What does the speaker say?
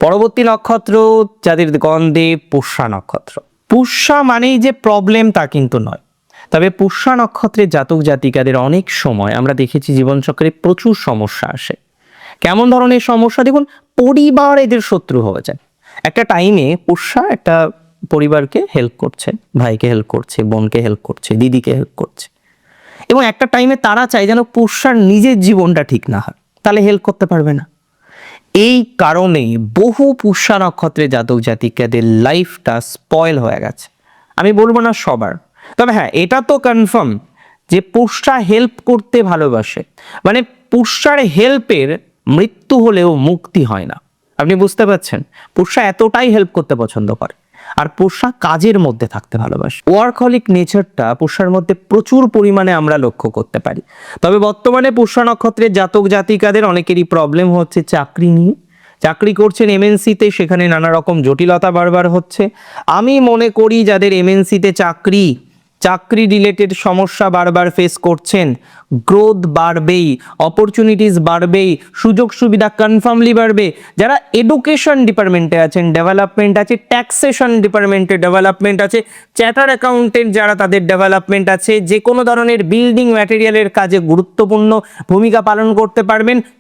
পরবর্তী নক্ষত্র যাদের গন্ধে পুষ্যা নক্ষত্র। পুষ্যা মানেই যে প্রবলেম তা কিন্তু নয়, তবে পুষ্যা নক্ষত্রের জাতক জাতিকাদের অনেক সময় আমরা দেখেছি জীবনচক্রে প্রচুর সমস্যা আসে। কেমন ধরনের সমস্যা? দেখুন, পরিবার এদের শত্রু হয়ে যায়। একটা টাইমে পুষ্যা একটা পরিবারকে হেল্প করছে, ভাইকে হেল্প করছে, বোনকে হেল্প করছে, দিদিকে হেল্প করছে, এবং একটা টাইমে তারা চায় যেন পুষ্যার নিজের জীবনটা ঠিক না হয়, তাহলে হেল্প করতে পারবে না। এই কারণেই বহু পুষ্যা নক্ষত্রের জাতক জাতিকাদের লাইফটা স্পয়েল হয়ে গেছে। আমি বলবো না সবার, তবে হ্যাঁ এটা তো কনফার্ম যে পুষ্যা হেল্প করতে ভালোবাসে, মানে পুষ্যার হেল্পের মৃত্যু হলেও মুক্তি হয় না। আপনি বুঝতে পারছেন? পুষ্যা এতটাই হেল্প করতে পছন্দ করে, আর পুষ্যা কাজের মধ্যে থাকতে ভালোবাসে। ওয়ার্কহলিক নেচারটা পুষ্যার মধ্যে প্রচুর পরিমাণে আমরা লক্ষ্য করতে পারি। তবে বর্তমানে পুষ্যা নক্ষত্রের জাতক জাতিকাদের অনেকেরই প্রবলেম হচ্ছে চাকরি নিয়ে। চাকরি করছেন এমএনসিতে, সেখানে নানা রকম জটিলতা বারবার হচ্ছে। আমি মনে করি যাদের এমএনসিতে চাকরি রিলেটেড সমস্যা বারবার ফেস করছেন, গ্রোথ বাড়বেই, অপরচুনিটিস বাড়বেই, সুযোগ সুবিধা কনফার্মলি বাড়বে। যারা এডুকেশন ডিপার্টমেন্টে আছেন, ডেভেলপমেন্ট আছে, ট্যাক্সেশন ডিপার্টমেন্টে ডেভেলপমেন্ট আছে, চার্টার্ড অ্যাকাউন্টেন্ট যারা, তাদের ডেভেলপমেন্ট আছে, যে কোনো ধরনের বিল্ডিং ম্যাটেরিয়ালের কাজে গুরুত্বপূর্ণ ভূমিকা পালন করতে পারবেন।